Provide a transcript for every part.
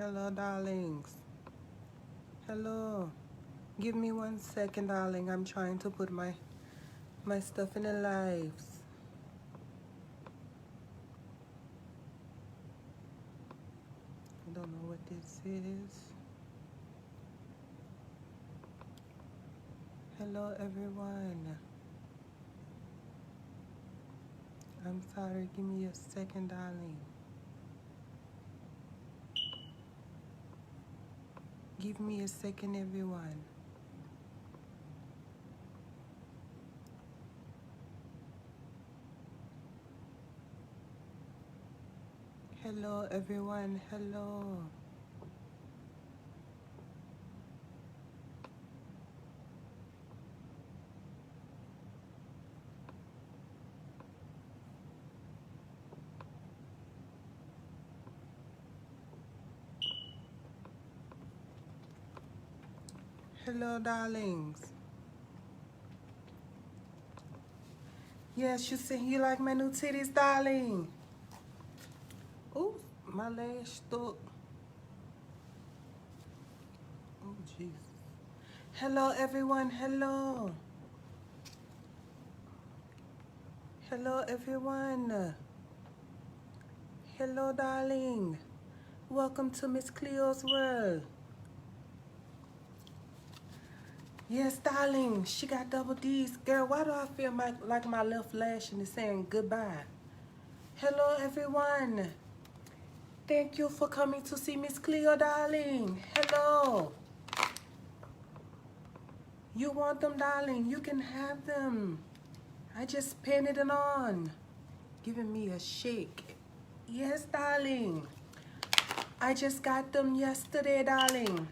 Hello, darlings. Hello. Give me 1 second, darling. I'm trying to put my stuff in the lives. I don't know what this is. Hello, everyone. I'm sorry. Give me a second, darling. Give me a second, everyone. Hello, everyone. Hello. Hello, darlings. Yes, you say you like my new titties, darling. Ooh, my lash stuck. Oh, jeez. Hello, everyone. Hello. Hello, everyone. Hello, darling. Welcome to Mizz Klehoe's world. Yes, darling. She got double D's. Girl, why do I feel like my left lash is saying goodbye? Hello, everyone. Thank you for coming to see Mizz Klehoe, darling. Hello. You want them, darling? You can have them. I just painted it on. Giving me a shake. Yes, darling. I just got them yesterday, darling.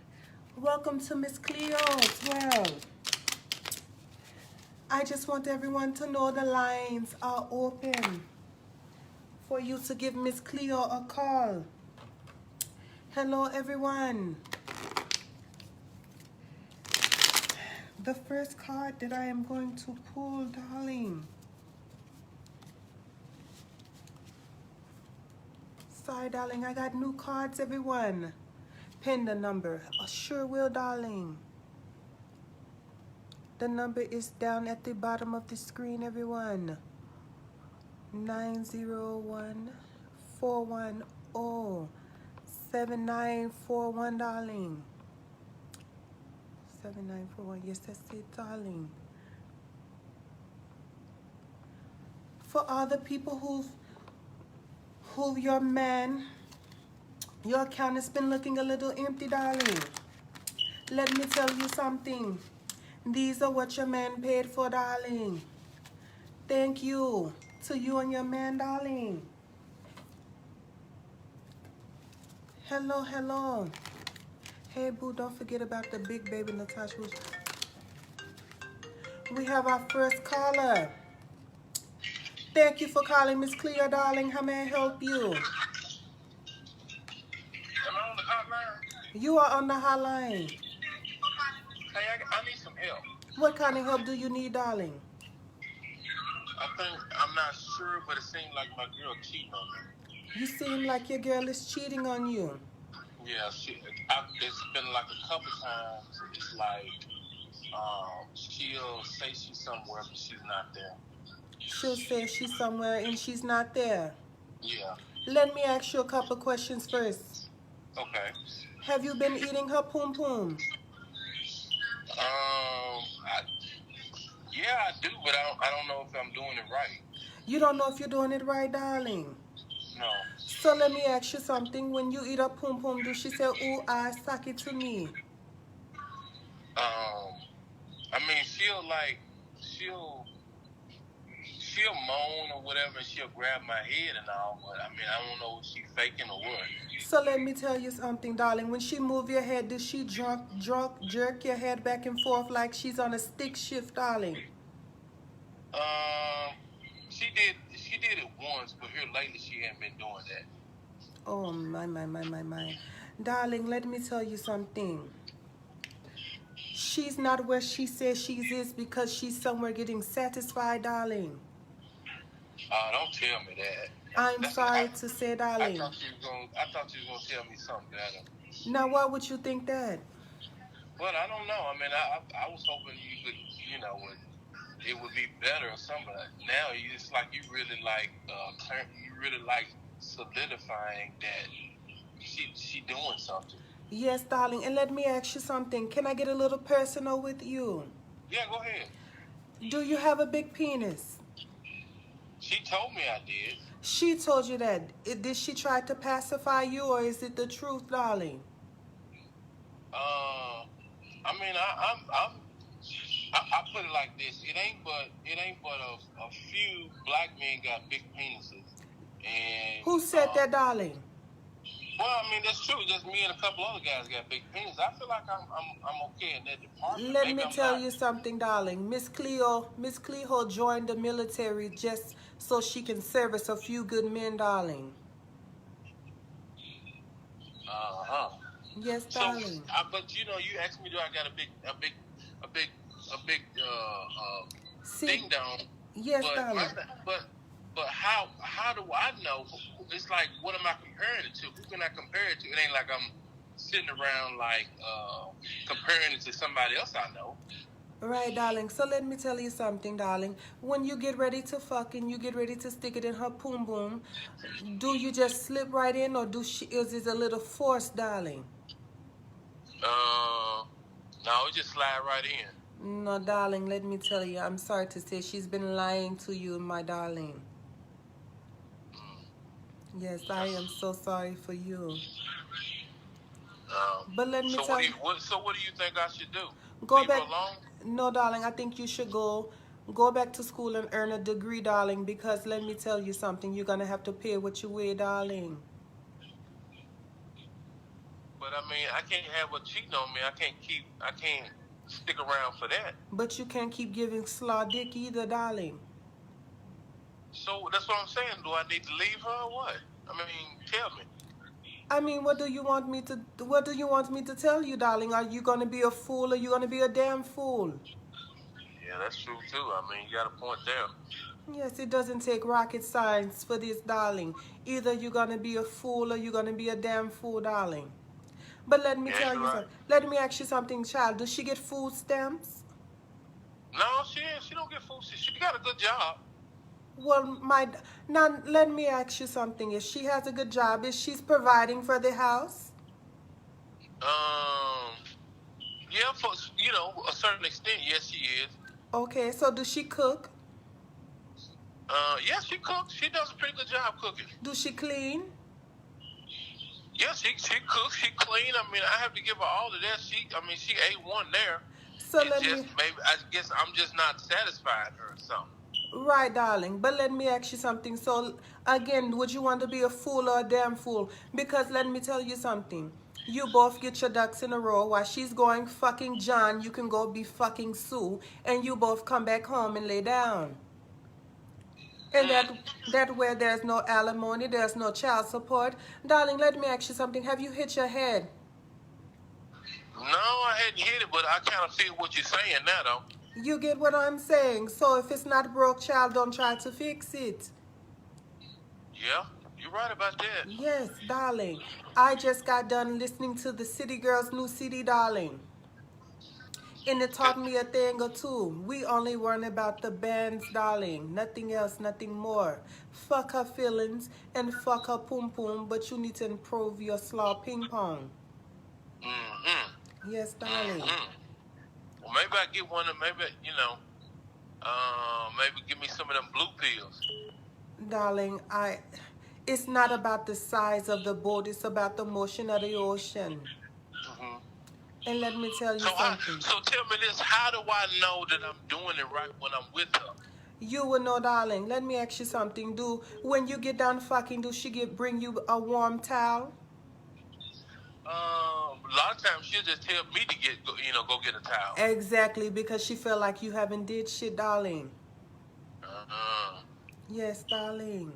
Welcome to Mizz Klehoe's world. I just want everyone to know the lines are open for you to give Mizz Klehoe a call. Hello, everyone. The first card that I am going to pull, darling. Sorry, darling, I got new cards, everyone. Pin the number. I sure will, darling. The number is down at the bottom of the screen, everyone. 901-410-7941, darling. 7941. Yes, that's it, darling. For all the people who your account has been looking a little empty, darling. Let me tell you something. These are what your man paid for, darling. Thank you to you and your man, darling. Hello, hello. Hey, boo, don't forget about the big baby Natasha. We have our first caller. Thank you for calling, Mizz Klehoe, darling. How may I help you? Am I on the hotline? You are on the hotline. Hey, I need some help. What kind of help do you need, darling? I'm not sure, but it seems like my girl cheating on me. You seem like your girl is cheating on you. Yeah, it's been like a couple times. It's like she'll say she's somewhere, but she's not there. She'll say she's somewhere and she's not there. Yeah. Let me ask you a couple questions first. Okay. Have you been eating her poom poom? Yeah, I do, but I don't know if I'm doing it right. You don't know if you're doing it right, darling. No. So let me ask you something. When you eat a poom poom, do she say, ooh, I suck it to me? I mean, she'll moan or whatever, and she'll grab my head and all, but I mean, I don't know if she's faking or what. So let me tell you something, darling. When she move your head, does she jerk your head back and forth like she's on a stick shift, darling? She did it once, but here lately she hasn't been doing that. Oh, my. Darling, let me tell you something. She's not where she says she is because she's somewhere getting satisfied, darling. Don't tell me that. I'm That's sorry to say, I darling. thought you was gonna. I thought you was gonna tell me something better. Now, why would you think that? But I don't know. I mean, I was hoping you could, it would be better or something. Now it's like you really like, you really like solidifying that she doing something. Yes, darling. And let me ask you something. Can I get a little personal with you? Yeah, go ahead. Do you have a big penis? She told me I did. She told you that. Did she try to pacify you, or is it the truth, darling? I mean, I put it like this: it ain't but a few black men got big penises, and Who said that, darling? well, I mean that's true. Just me and a couple other guys got big penises. I feel like I'm okay in that department. Let Maybe me I'm tell not. you something, darling. Miss Klehoe joined the military just so she can service a few good men, darling. Uh-huh. Yes, So, darling. but you asked me, do I got a big See, ding dong? yes, But darling. but how do I know? It's like, what am I comparing it to? Who can I compare it to? It ain't like I'm sitting around like comparing it to somebody else I know. Right, darling. So let me tell you something, darling. When you get ready to fuck and you get ready to stick it in her boom boom, do you just slip right in, or is it a little forced, darling? No, it just slide right in. No, darling, let me tell you, I'm sorry to say she's been lying to you, my darling. Yes, I am so sorry for you. But let me So tell you, what do you think I should do? go Leave her back. alone? No, darling, I think you should go back to school and earn a degree, darling, because let me tell you something, you're going to have to pay what you weigh, darling. But I mean, I can't have her cheating on me. I can't stick around for that. But you can't keep giving slaw dick either, darling. So that's what I'm saying. Do I need to leave her or what? I mean, tell me. I mean, what do you want me to tell you, darling? Are you going to be a fool, or you going to be a damn fool? Yeah, that's true too. I mean, you got a point there. Yes, it doesn't take rocket science for this, darling. Either you're going to be a fool, or you're going to be a damn fool, darling. But let me Yeah, tell you're you right. something. Let me ask you something, child. Does she get food stamps? No, she don't get food. She got a good job. Well, now let me ask you something. If she has a good job, is she's providing for the house? Um, yeah, for a certain extent, yes, she is. Okay, so does she cook? Yeah, she cooks. She does a pretty good job cooking. Does she clean? Yeah, she cooks. She clean. I mean, I have to give her all of that. She A1 there. So It's let just me, maybe I guess I'm just not satisfying her or something. right, darling. But let me ask you something. So again, would you want to be a fool or a damn fool? Because let me tell you something. You both get your ducks in a row. While she's going fucking John, you can go be fucking Sue, and you both come back home and lay down. And that way there's no alimony, there's no child support. Darling, let me ask you something. Have you hit your head? No, I hadn't hit it, but I kind of feel what you're saying now, though. You get what I'm saying? So if it's not broke, child, don't try to fix it. Yeah, you're right about that. Yes, darling. I just got done listening to the City Girls' new CD, darling. And it taught me a thing or two. We only worry about the bands, darling. Nothing else, nothing more. Fuck her feelings and fuck her pum pum, but you need to improve your slaw ping pong. Mm-hmm. Yes, darling. Mm-hmm. Well, maybe I get one of maybe maybe give me some of them blue pills. Darling, it's not about the size of the boat, it's about the motion of the ocean. Mm-hmm. And let me tell you So something. so tell me this: how do I know that I'm doing it right when I'm with her? You will know, darling. Let me ask you something. When you get done fucking, do she bring you a warm towel? A lot of times she'll just tell me to go get a towel. Exactly, because she feel like you haven't did shit, darling. Uh-huh. Yes, darling.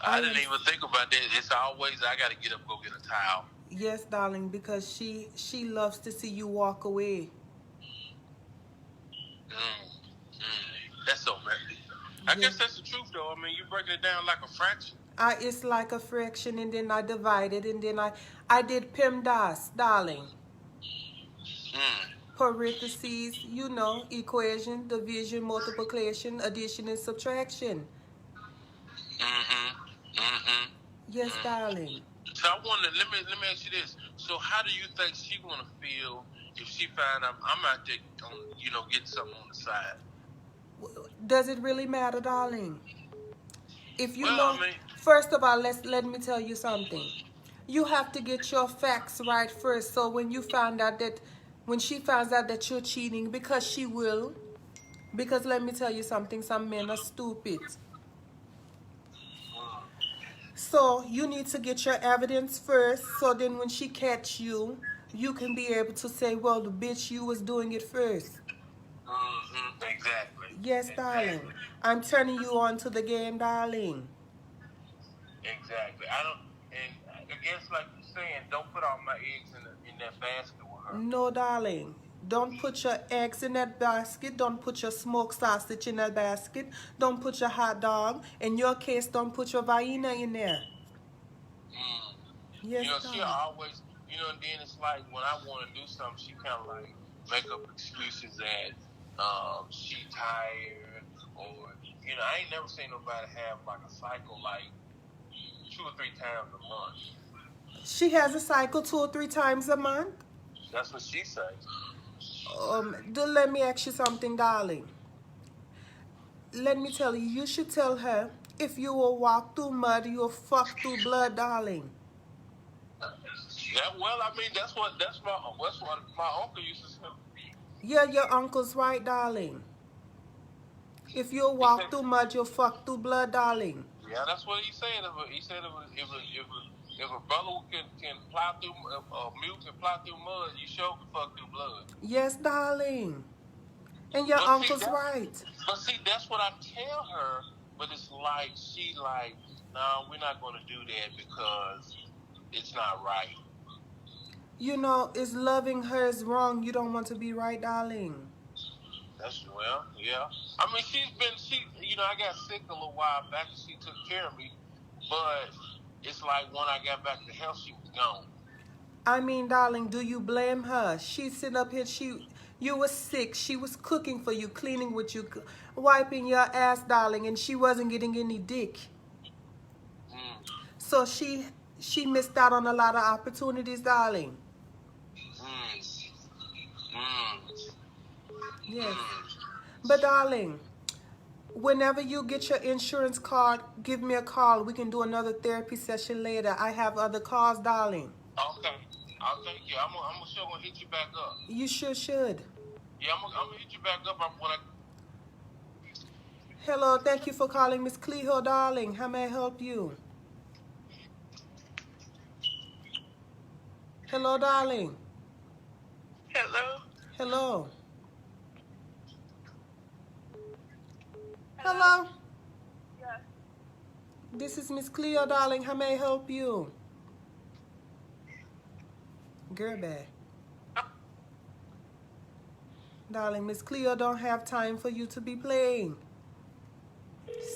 I didn't even think about that. It's always I got to get up and go get a towel. Yes, darling, because she loves to see you walk away. That's so messy. I guess that's the truth, though. I mean, you're breaking it down like a fraction. It's like a fraction, and then I divide it, and then I did PEMDAS, darling. Parentheses, you know, equation, division, multiplication, addition, and subtraction. Yes, darling. So I wonder. Let me ask you this. So how do you think she gonna feel if she find I'm out there, getting something on the side? Does it really matter, darling? If you Well, know, I mean, first of all, let me tell you something. You have to get your facts right first. So when she finds out that you're cheating, because she will, because let me tell you something, some men are stupid. So you need to get your evidence first, so then when she catch you, you can be able to say, well, the bitch, you was doing it first. Exactly. Yes, darling. I'm turning you on to the game, darling. Exactly. And I guess like you're saying, don't put all my eggs in that basket with her. No, darling. Don't put your eggs in that basket. Don't put your smoked sausage in that basket. Don't put your hot dog. In your case, don't put your vaina in there. Yes, She darling. always, and then it's like when I want to do something, she kind of like make up excuses that she tired, or I ain't never seen nobody have like a cycle like 2 or 3 times a month. She has a cycle 2 or 3 times a month? That's what she says. Let me ask you something, darling. Let me tell you, you should tell her, if you will walk through mud, you'll fuck through blood, darling. That's what my uncle used to say. Yeah, your uncle's right, darling. If you walk through mud, you'll fuck through blood, darling. Yeah, that's what he said. He said if a brother can plow through a mule can plow through mud, you sure can fuck through blood. Yes, darling. And your uncle's right. But see, that's what I tell her. But it's like she like, no, we're not going to do that because it's not right. Is loving her is wrong. You don't want to be right, darling. Yeah. I mean, I got sick a little while back and she took care of me. But it's like when I got back to health, she was gone. I mean, darling, do you blame her? She's sitting up here, you were sick. She was cooking for you, cleaning with you, wiping your ass, darling, and she wasn't getting any dick. So she missed out on a lot of opportunities, darling. Yes. But darling, whenever you get your insurance card, give me a call. We can do another therapy session later. I have other calls, darling. Okay. I'll thank you. I'm sure gonna hit you back up. You sure should. Yeah, I'm gonna hit you back up Hello, thank you for calling Mizz Klehoe, darling. How may I help you? Hello, darling. Hello? Hello. Hello? Yes. This is Mizz Klehoe, darling. How may I help you? Girl bad. Darling, Mizz Klehoe don't have time for you to be playing.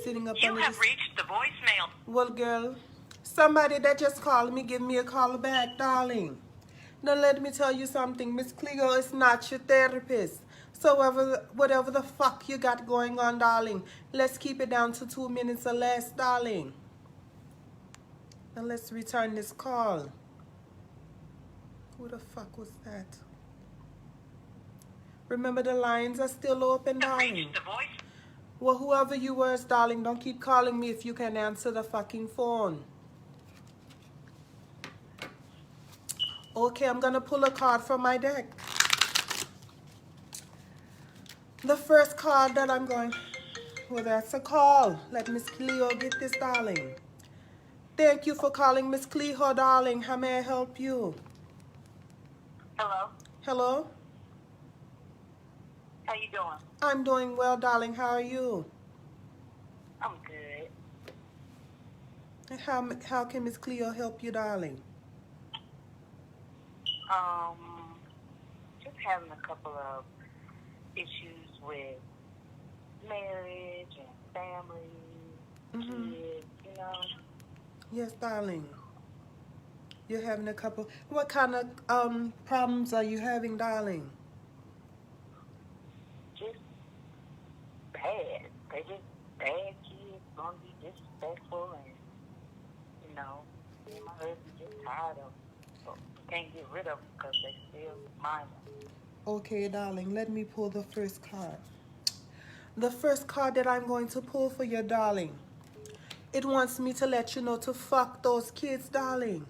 Sitting up You under have this... reached the voicemail. Well, girl, somebody that just called me, give me a call back, darling. Now, let me tell you something. Mizz Klehoe is not your therapist. So whatever the fuck you got going on, darling, let's keep it down to 2 minutes or less, darling. Now, let's return this call. Who the fuck was that? Remember, the lines are still open, darling. Well, whoever you were, darling, don't keep calling me if you can answer the fucking phone. Okay, I'm gonna pull a card from my deck. The first card that I'm going... Well, that's a call. Let Mizz Klehoe get this, darling. Thank you for calling Mizz Klehoe, darling. How may I help you? Hello? Hello? How you doing? I'm doing well, darling. How are you? I'm good. And how can Mizz Klehoe help you, darling? Just having a couple of issues with marriage and family, kids, Yes, darling. You're having a couple. What kind of problems are you having, darling? Just bad. They just bad kids, gonna be disrespectful, and me and my husband just tired of them. So we can't get rid of them because they still minor. Okay, darling. Let me pull the first card. The first card that I'm going to pull for you, darling. It wants me to let you know to fuck those kids, darling.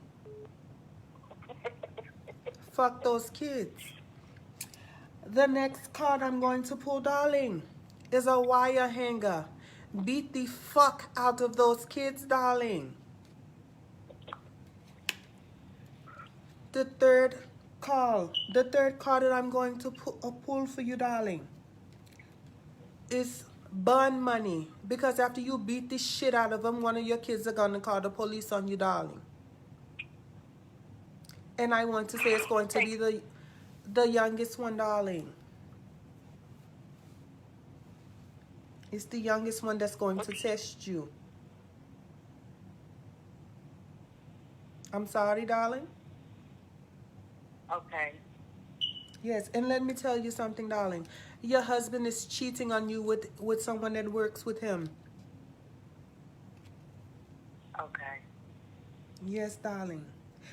Fuck those kids. The next card I'm going to pull, darling, is a wire hanger. Beat the fuck out of those kids, darling. The third card that I'm going to pull for you, darling, is burn money. Because after you beat the shit out of them, one of your kids are going to call the police on you, darling. And I want to say it's going to be the youngest one, darling. It's the youngest one that's going to test you. I'm sorry, darling. Okay. Yes, and let me tell you something, darling. Your husband is cheating on you with someone that works with him. Okay. Yes, darling.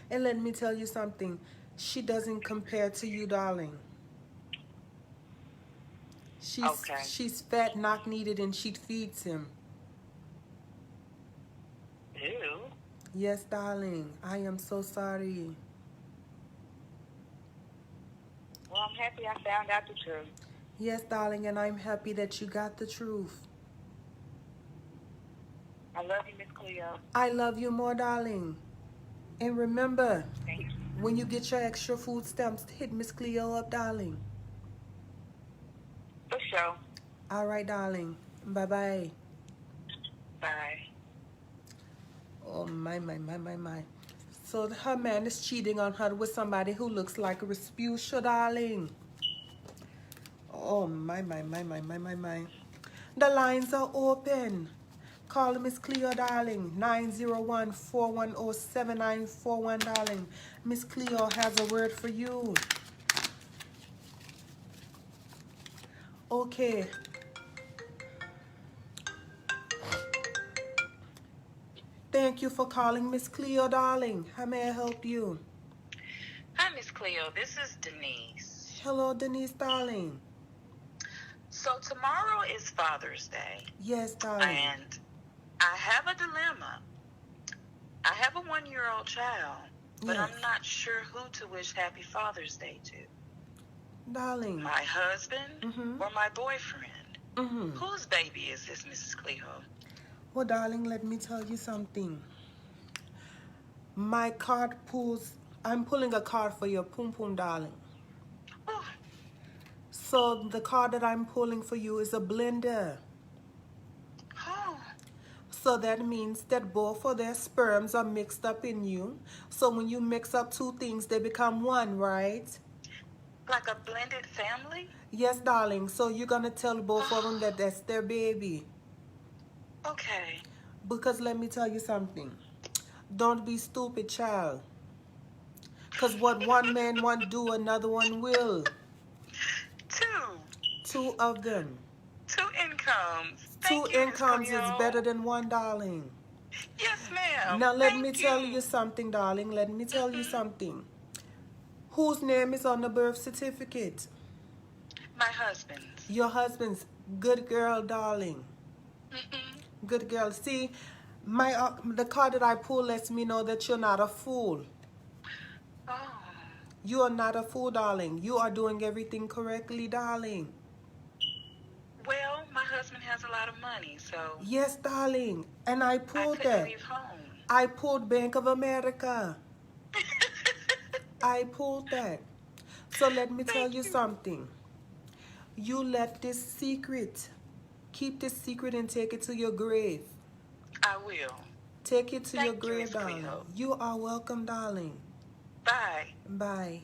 And let me tell you something. She doesn't compare to you, darling. She's fat, knock needed, and she feeds him. Ew. Yes, darling. I am so sorry. Well, I'm happy I found out the truth. Yes, darling, and I'm happy that you got the truth. I love you, Miss Klehoe. I love you more, darling. And remember, Thank you. when you get your extra food stamps, hit Mizz Klehoe up, darling. For sure. All right, darling. Bye-bye. Bye. Oh, my. So her man is cheating on her with somebody who looks like Respucia, darling. Oh, my. The lines are open. Call Mizz Klehoe, darling. 901-410-7941, darling. Mizz Klehoe has a word for you. Okay. Thank you for calling, Mizz Klehoe, darling. How may I help you? Hi, Miss Klehoe. This is Denise. Hello, Denise, darling. So tomorrow is Father's Day. Yes, darling. And I have a dilemma. I have a 1-year-old child, but Yes. I'm not sure who to wish Happy Father's Day to. Darling. My husband or my boyfriend. Mm-hmm. Whose baby is this, Mrs. Klehoe? Well, darling, let me tell you something. My card pulls... I'm pulling a card for your poom poom, darling. Oh, So the card that I'm pulling for you is a blender. oh, So that means that both of their sperms are mixed up in you. So when you mix up two things, they become one, right? like a blended family? Yes, darling. So you're going to tell both of them that that's their baby. Okay. Because let me tell you something. Don't be stupid, child. Because what one man won't do, another one will. Two of them. 2 incomes. Two Thank you, Miss incomes is Klehoe. better than one, darling. Yes, ma'am. Now let Thank me tell you something, darling. Let me tell you something. Whose name is on the birth certificate? My husband's. Your husband's. Good girl, darling. Good girl. See, the card that I pull lets me know that you're not a fool. Oh. You are not a fool, darling. You are doing everything correctly, darling. Well, my husband has a lot of money, so Yes, darling. And I I pulled couldn't that. leave home. I pulled Bank of America. I pulled that. So let me tell you something. You let this secret, keep this secret and take it to your grave. I will. Take it to your Thank you, grave, Miss darling. Klehoe. You are welcome, darling. Bye. Bye.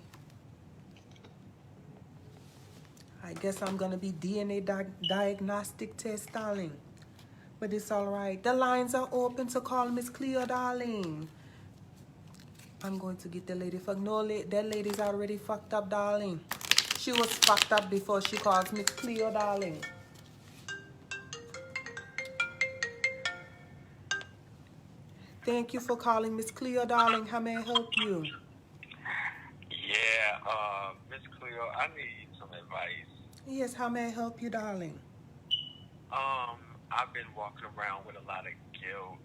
I guess I'm going to be DNA diagnostic test, darling. But it's all right. The lines are open to call Mizz Klehoe, darling. I'm going to get the lady fucked. No, that lady's already fucked up, darling. She was fucked up before she calls Mizz Klehoe, darling. Thank you for calling Mizz Klehoe, darling. How may I help you? Yeah, Mizz Klehoe, I need some advice. Yes, how may I help you, darling? I've been walking around with a lot of guilt.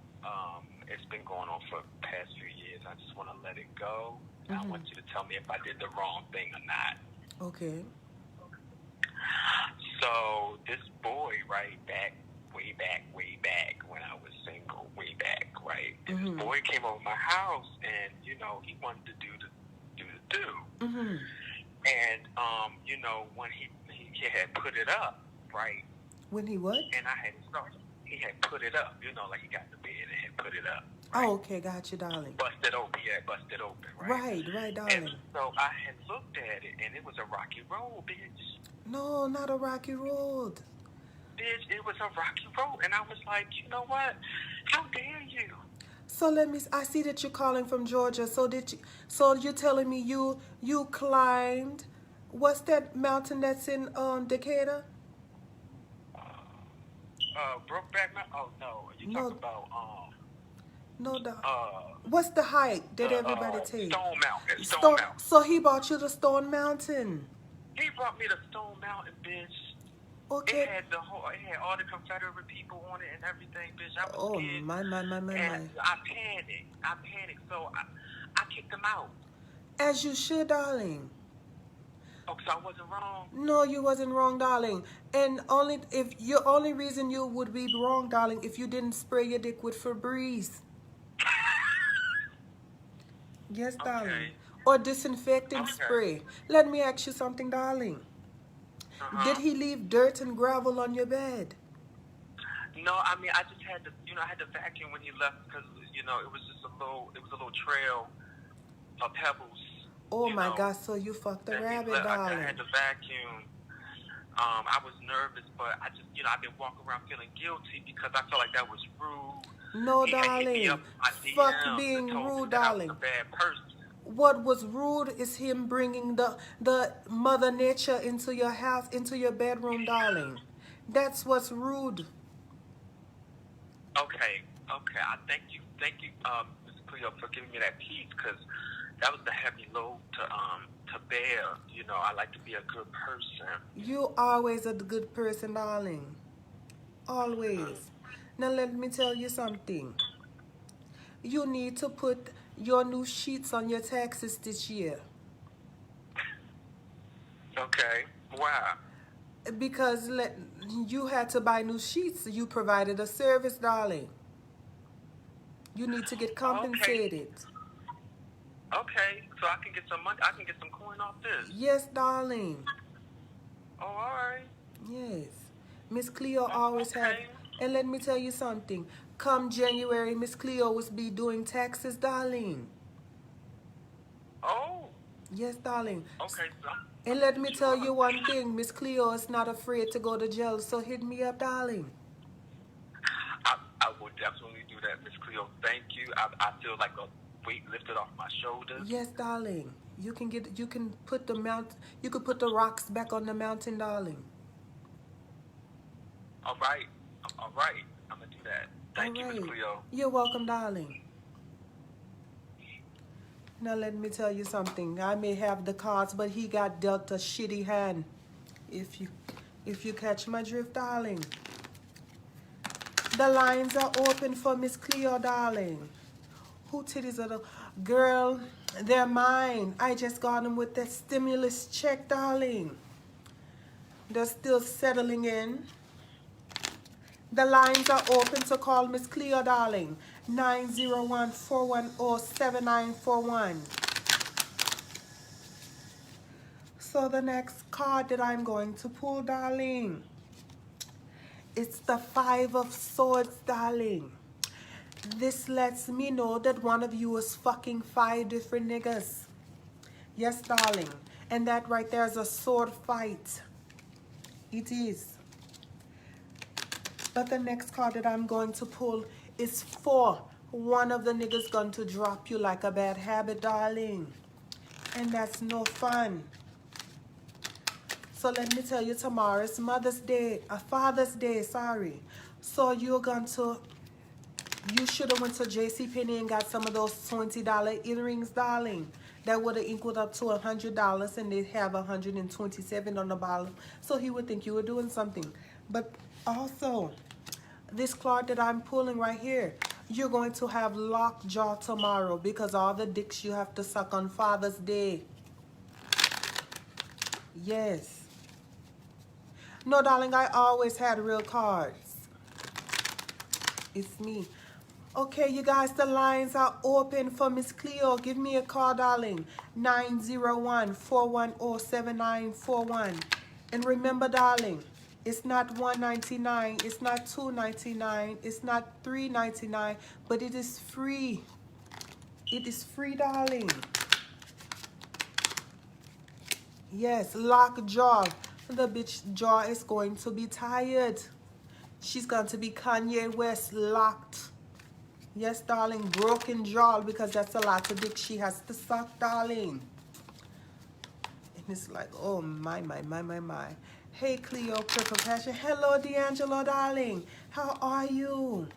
It's been going on for the past few years. I just want to let it go. I want you to tell me if I did the wrong thing or not. Okay. So this boy, right, way back when I was single, way back, right? And this boy came over my house, and you know he wanted to do the do. And you know when he had put it up, right? When he what? And I had started. He had put it up, you know, like he got in the bed and had put it up. Right? Oh, okay, gotcha, darling. Busted open, right? Right, darling. And so I had looked at it, and it was a rocky road, bitch. No, not a rocky road. Bitch, it was a rocky road, and I was like, you know what? How dare you? So I see that you're calling from Georgia. So you're telling me you climbed, what's that mountain that's in Decatur? Brokeback Mountain? Oh, no. You talking about, No, what's the hike that everybody takes? Stone Mountain. Stone Mountain. So he brought you to Stone Mountain. He brought me to Stone Mountain, bitch. Okay. It had all the Confederate people on it and everything, bitch. I was scared. My. And I panicked. So I kicked him out. As you should, darling. Oh, so I wasn't wrong? No, you wasn't wrong, darling. And only reason you would be wrong, darling, if you didn't spray your dick with Febreze. Yes, darling. Okay. Or disinfectant spray. Let me ask you something, darling. Did he leave dirt and gravel on your bed? No, I mean I just had to, I had to vacuum when he left because it was just a little trail of pebbles. Oh my God! So you fucked a rabbit, darling. I had to vacuum. I was nervous, but I just, I've been walking around feeling guilty because I felt like that was rude. No, He hit me darling. up on my Fuck DMs being and told me rude, that I was darling. a bad person. What was rude is him bringing the Mother Nature into your house, into your bedroom, darling. That's what's rude. Okay. I thank you, Mr. Klehoe, for giving me that peace because that was the heavy load to bear. I like to be a good person. You always a good person, darling. Always. Now let me tell you something. You need to put your new sheets on your taxes this year. Okay. Why? Because you had to buy new sheets. You provided a service, darling. You need to get compensated. Okay. So I can get some money. I can get some coin off this. Yes, darling. Oh, all right. Yes. Mizz Klehoe always had. And let me tell you something. Come January, Mizz Klehoe will be doing taxes, darling. Oh. Yes, darling. Okay. And let me tell you one thing. Mizz Klehoe is not afraid to go to jail, so hit me up, darling. I will definitely do that, Mizz Klehoe. Thank you. I feel like a weight lifted off my shoulders. Yes, darling. You can put the rocks back on the mountain, darling. All right. I'm gonna do that. Thank you, Mizz Klehoe. You're welcome, darling. Now let me tell you something. I may have the cards, but he got dealt a shitty hand. If you catch my drift, darling. The lines are open for Mizz Klehoe, darling. Who titties are the girl? They're mine. I just got them with that stimulus check, darling. They're still settling in. The lines are open to call Mizz Klehoe, darling. 901-410-7941. So the next card that I'm going to pull, darling, it's the 5 of Swords, darling. This lets me know that one of you is fucking 5 different niggas. Yes, darling. And that right there is a sword fight. It is. But the next card that I'm going to pull is for one of the niggas going to drop you like a bad habit, darling. And that's no fun. So let me tell you, tomorrow is Mother's Day, Father's Day, sorry. So you should have went to JCPenney and got some of those $20 earrings, darling. That would have equaled up to $100, and they have $127 on the bottom. So he would think you were doing something. But also, this card that I'm pulling right here, you're going to have lockjaw tomorrow because all the dicks you have to suck on Father's Day. Yes. No, darling, I always had real cards. It's me. Okay, you guys, the lines are open for Mizz Klehoe. Give me a call, darling. 901-410-7941. And remember, darling, it's not $1.99, it's not $2.99, it's not $3.99, but it is free. It is free, darling. Yes, lockjaw. The bitch jaw is going to be tired. She's going to be Kanye West locked. Yes, darling, broken jaw because that's a lot of dick she has to suck, darling. And it's like, oh, my. Hey, Cleo, Purple Passion. Hello, D'Angelo, darling. How are you?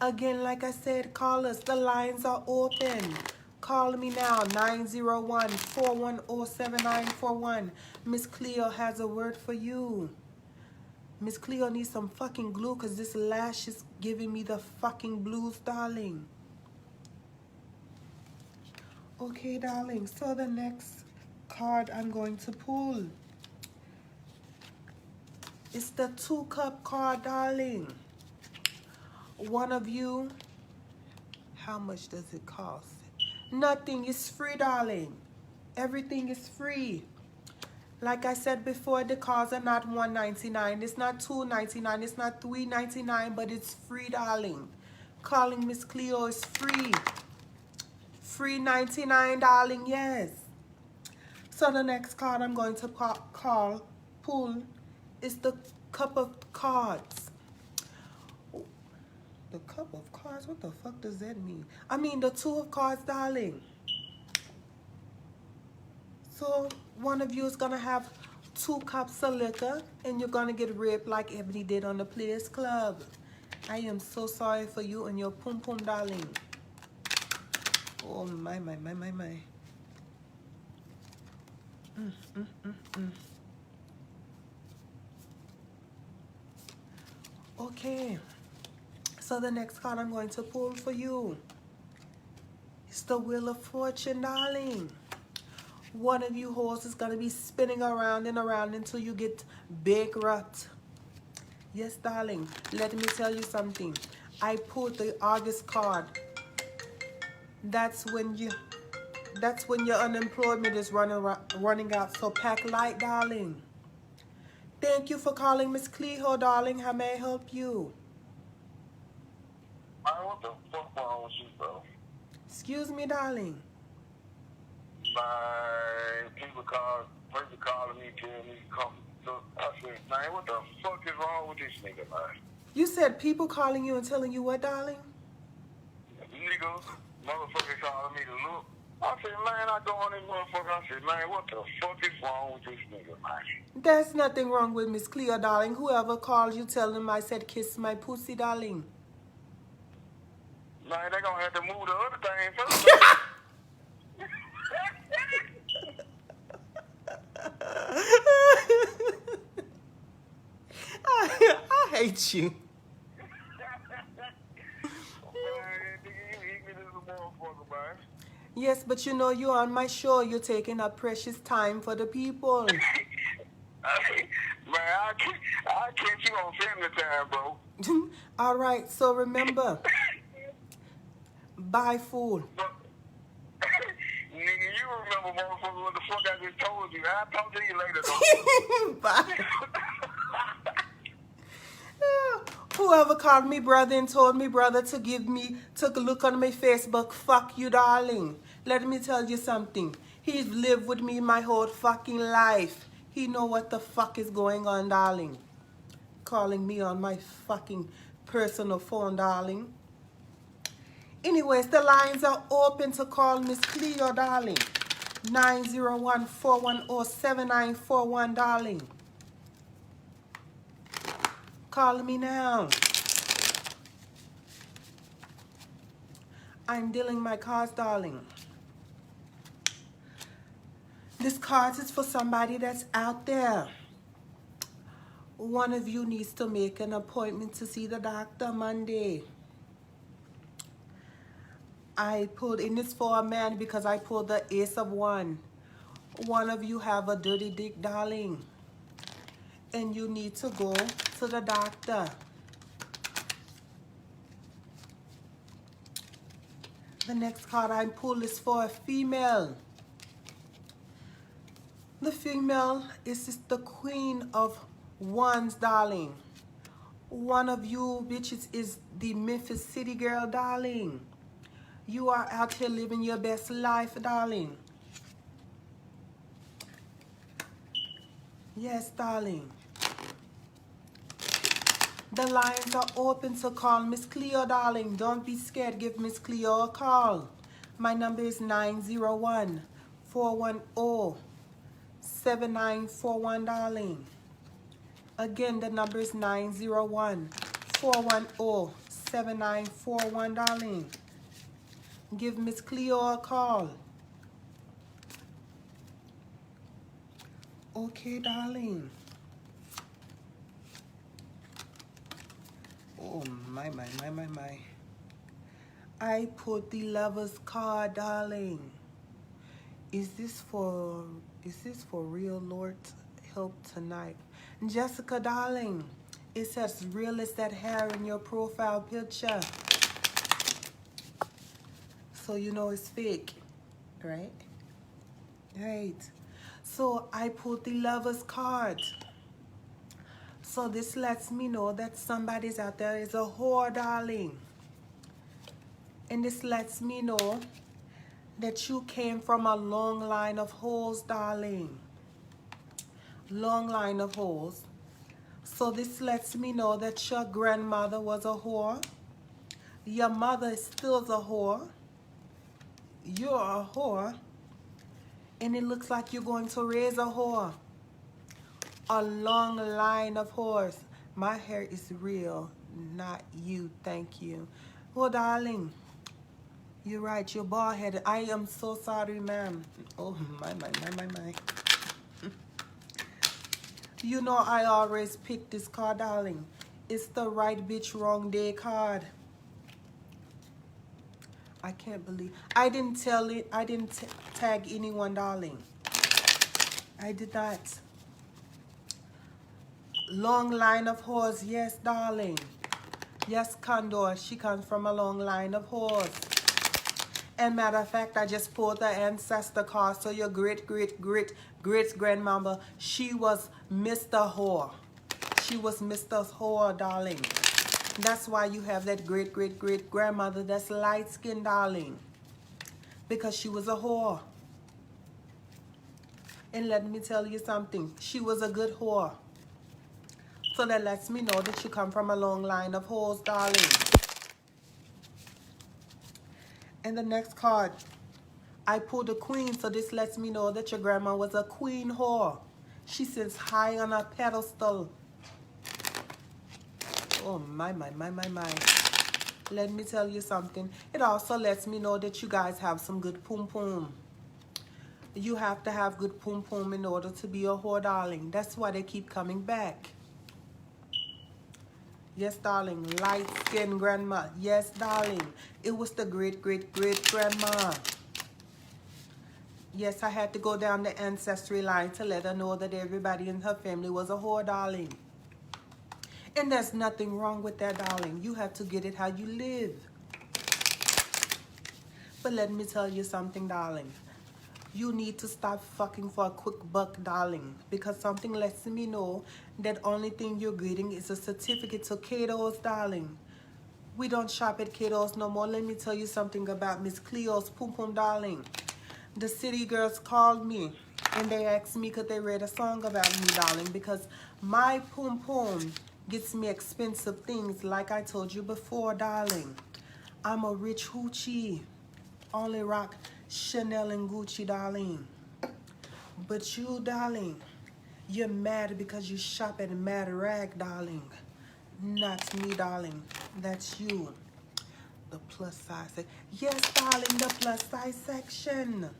Again, like I said, call us. The lines are open. Call me now, 901-410-7941. Mizz Klehoe has a word for you. Mizz Klehoe needs some fucking glue because this lash is giving me the fucking blues, darling. Okay, darling. So the next card I'm going to pull is the 2-cup card, darling. One of you, how much does it cost? Nothing. Is free, darling. Everything is free. Like I said before, the cards are not $1.99. It's not $2.99. It's not $3.99, but it's free, darling. Calling Mizz Klehoe is free. Free 99, darling. Yes. So the next card I'm going to pull is the cup of cards. The cup of cards? What the fuck does that mean? I mean the 2 of cards, darling. So one of you is going to have 2 cups of liquor and you're going to get raped like Ebony did on the Players Club. I am so sorry for you and your pum pum, darling. Oh, my. Okay. So the next card I'm going to pull for you is the Wheel of Fortune, darling. One of you hoes is going to be spinning around and around until you get bankrupt. Yes, darling. Let me tell you something. I pulled the August card. That's when your unemployment is running out. So pack light, darling. Thank you for calling Mizz Klehoe, darling. How may I help you? What the fuck wrong with you, bro? Excuse me, darling. People calling me, telling me to come. So I said, man, what the fuck is wrong with this nigga, man? You said people calling you and telling you what, darling? Niggas, motherfuckers calling me to look. I said, man, I go on this motherfucker. I said, man, what the fuck is wrong with this nigga, man? There's nothing wrong with Mizz Klehoe, darling. Whoever called you, tell them I said kiss my pussy, darling. Man, they gonna have to move the other thing first. I hate you. Yes, but you know you're on my show. You're taking up precious time for the people. Man, I catch you on family time, bro. All right, so remember. Bye, fool. Nigga, you remember, motherfucker, what the fuck I just told you. I'll talk to you later, though. Bye. Whoever called me brother and told me brother to took a look on my Facebook, fuck you, darling. Let me tell you something. He's lived with me my whole fucking life. He know what the fuck is going on, darling. calling me on my fucking personal phone, darling. Anyways, the lines are open to call Mizz Klehoe, darling. 901-410-7941, darling. Call me now. I'm dealing my cards, darling. This card is for somebody that's out there. One of you needs to make an appointment to see the doctor Monday. I pulled in this for a man because I pulled the Ace of Wands. One of you have a dirty dick, darling, and you need to go to the doctor. The next card I pulled is for a female. The female is just the Queen of Wands, darling. One of you bitches is the Memphis City girl, darling. You are out here living your best life, darling. Yes, darling. The lines are open to call Mizz Klehoe, darling. Don't be scared. Give Mizz Klehoe a call. My number is 901-410-7941, darling. Again, the number is 901-410-7941, darling. Give Mizz Klehoe a call. Okay, darling. Oh, my. I put the Lover's card, darling. Is this for real, Lord? Help tonight. Jessica, darling, it says real as that hair in your profile picture. So you know it's fake, right? Right. So I put the Lover's card. So this lets me know that somebody's out there is a whore, darling. And this lets me know that you came from a long line of hoes, darling. Long line of hoes. So this lets me know that your grandmother was a whore. Your mother is still a whore. You're a whore. And it looks like you're going to raise a whore. A long line of whores. My hair is real, not you. Thank you. Oh, darling. You're right. You're bald-headed. I am so sorry, ma'am. Oh, my. You know I always pick this card, darling. It's the right bitch, wrong day card. I can't believe. I didn't tag anyone, darling. I did not. Long line of whores. Yes, darling. Yes, Condor. She comes from a long line of whores. And matter of fact, I just pulled the ancestor card. So your great-grandmama, she was Mr. Whore. She was Mr. Whore, darling. That's why you have that great-grandmother that's light-skinned, darling. Because she was a whore. And let me tell you something. She was a good whore. So that lets me know that you come from a long line of whores, darling. And the next card, I pulled a queen, so this lets me know that your grandma was a queen whore. She sits high on a pedestal. Oh, my. Let me tell you something. It also lets me know that you guys have some good poom-poom. You have to have good poom-poom in order to be a whore, darling. That's why they keep coming back. Yes, darling. Light-skinned grandma. Yes, darling. It was the great-grandma. Yes, I had to go down the ancestry line to let her know that everybody in her family was a whore, darling. And there's nothing wrong with that, darling. You have to get it how you live. But let me tell you something, darling. You need to stop fucking for a quick buck, darling. Because something lets me know that only thing you're getting is a certificate to Cato's, darling. We don't shop at Cato's no more. Let me tell you something about Mizz Klehoe's Poom Poom, darling. The city girls called me and they asked me could they read a song about me, darling. Because my Poom Poom gets me expensive things like I told you before, darling. I'm a rich hoochie. Only rock Chanel and Gucci, darling. But you, darling, you're mad because you shop at Mad Rag, darling. Not me, darling. That's you. The plus size. Yes, darling, the plus size section.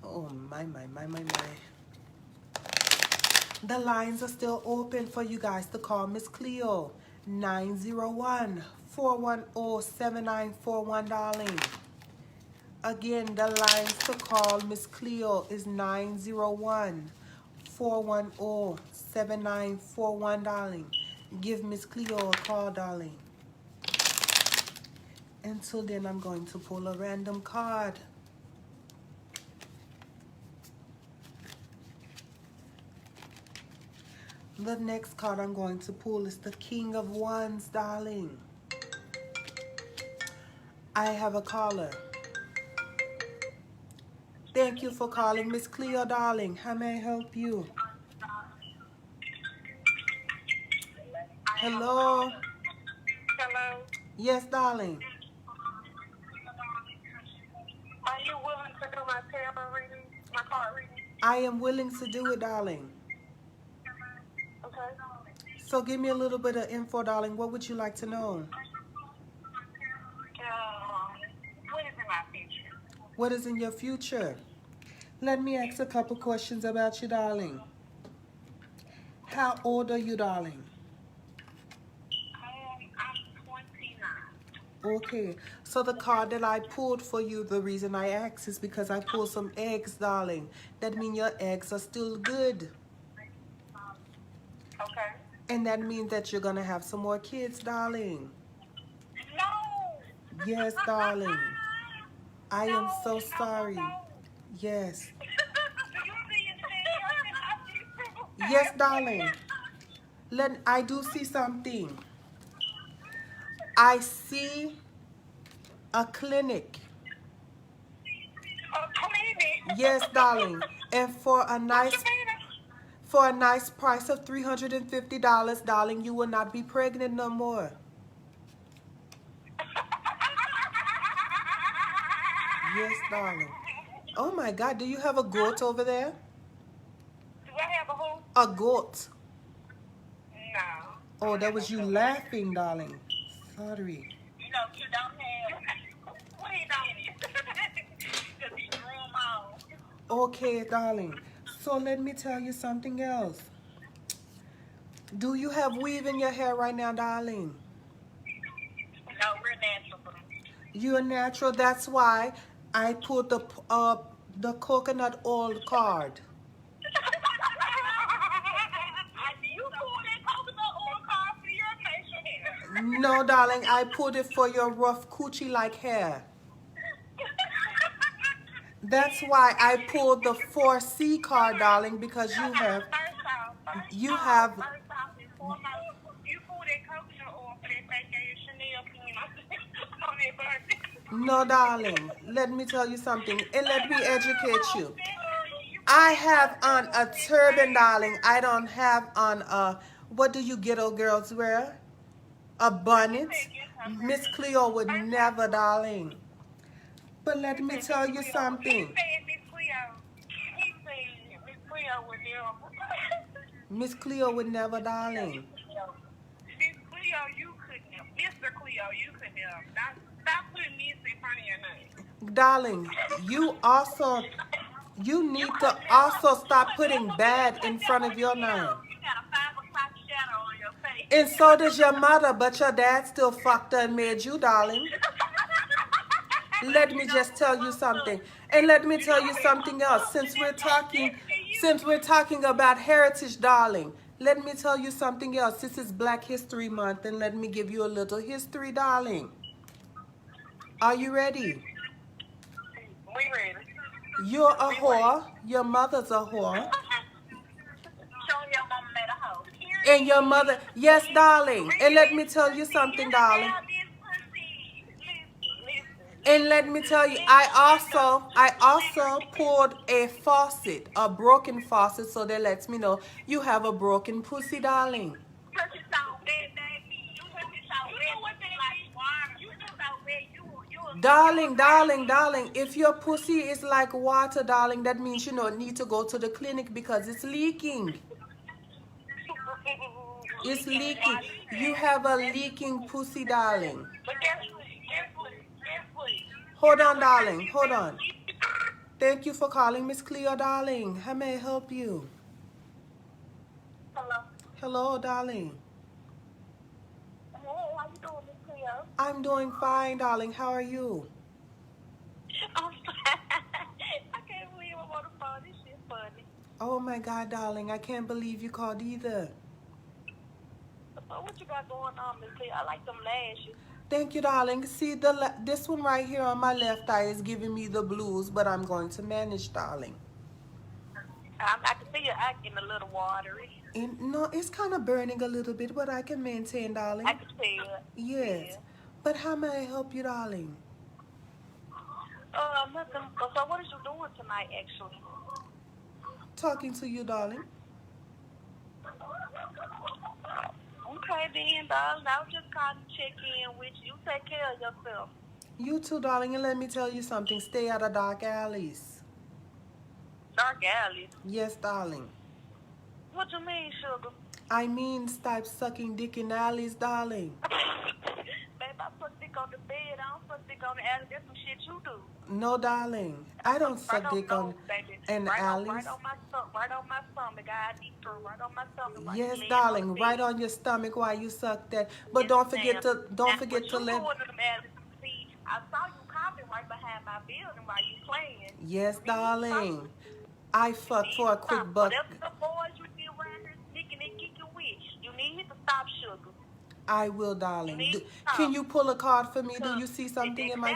Oh, my. The lines are still open for you guys to call Mizz Klehoe. 901-410-7941, darling. Again, the lines to call Mizz Klehoe is 901-410-7941, darling. Give Mizz Klehoe a call, darling. Until then, I'm going to pull a random card. The next card I'm going to pull is the King of Wands, darling. I have a caller. Thank you for calling, Mizz Klehoe, darling. How may I help you? Hello? Hello? Yes, darling. Are you willing to do my tarot reading, my card reading? I am willing to do it, darling. Okay. So give me a little bit of info, darling. What would you like to know? What is in my future? What is in your future? Let me ask a couple questions about you, darling. How old are you, darling? I'm 29. Okay, so the card that I pulled for you, the reason I asked is because I pulled some eggs, darling. That means your eggs are still good. Okay. And that means that you're going to have some more kids, darling. No! Yes, darling. I am so sorry. No. Yes. Do you see it? Yes, darling. I do see something. I see a clinic. A clinic? Yes, darling. And for a nice price of $350, darling, you will not be pregnant no more. Yes, darling. Oh my God, do you have a goat over there? Do I have a who? A goat. No. Oh, that was you laughing, darling. Sorry. You know, you don't have. What he don't? Because he drew them all. Okay, darling. So let me tell you something else. Do you have weave in your hair right now, darling? No, we're natural. You're natural. That's why I put the coconut oil card. You pulled that coconut oil card for your facial hair. No, darling, I put it for your rough coochie-like hair. That's why I pulled the 4C card, darling, because you have. You pulled that coconut oil for that fake ass Chanel pen on that birthday. No, darling, let me tell you something, and let me educate you. I have on a turban, darling. I don't have on a, what do you ghetto girls wear? A bonnet. Mizz Klehoe would never, darling. But let me tell you something. He said Mizz Klehoe would never. Mizz Klehoe would never, darling. Mizz Klehoe, you couldn't have. Mr. Klehoe, you couldn't have. Stop putting Mizz in front of your name. Darling, you need to also stop putting bad in front of your name. You got a 5 o'clock shadow on your face. And so does your mother, but your dad still fucked her and made you, darling. Let me just tell you something. And let me tell you something else. Since we're talking about heritage, darling, let me tell you something else. This is Black History Month, and let me give you a little history, darling. Are you ready? We ready. You're a whore. Your mother's a whore. Showing your mama made a hoe. And your mother, yes, darling. And let me tell you something, darling. And let me tell you, I also pulled a faucet, a broken faucet, so that lets me know you have a broken pussy, darling. Touch it so bad, baby. You touch it so bad. You know what they like water. You know so bad. Darling, if your pussy is like water, darling, that means you need to go to the clinic because it's leaking. It's leaking. You have a leaking pussy, darling. But guess what? Hold on, darling. Hold on. Thank you for calling, Mizz Klehoe, darling. How may I help you? Hello. Hello, darling. Hey, how you doing, Mizz Klehoe? I'm doing fine, darling. How are you? I'm fine. I can't believe I'm on the phone. This shit's funny. Oh my God, darling. I can't believe you called either. What you got going on, Mizz Klehoe? I like them lashes. Thank you, darling. See, this one right here on my left eye is giving me the blues, but I'm going to manage, darling. I can see your eye getting a little watery. No, it's kind of burning a little bit, but I can maintain, darling. I can see it. Yes. Yeah. But how may I help you, darling? Nothing. So what is you doing tonight, actually? Talking to you, darling. Okay, then, darling. I was just calling to check in with you. You take care of yourself. You too, darling, and let me tell you something. Stay out of dark alleys. Dark alleys. Yes, darling. What you mean, sugar? I mean, stop sucking dick in alleys, darling. Babe, I put dick on the bed. I don't put dick on the alley. That's some shit you do. No, darling. I don't suck dick on in alleys. Right on my stomach. Right on my stomach. I deep through. Right on my stomach. Right Yes, laying darling. on the Right bed. on your stomach while you suck that. But Yes, don't forget ma'am. to Now, let. what you doing to them alleys? See, I saw you copping right behind my building while you playing. Yes, You need to darling. stop. I fuck You for need a to quick stop. buck. Whatever the boys you be around here sneaking and geeking with, you need to stop, sugar. I will, darling. You need to Can stop. you pull a card for me? Do you see something in my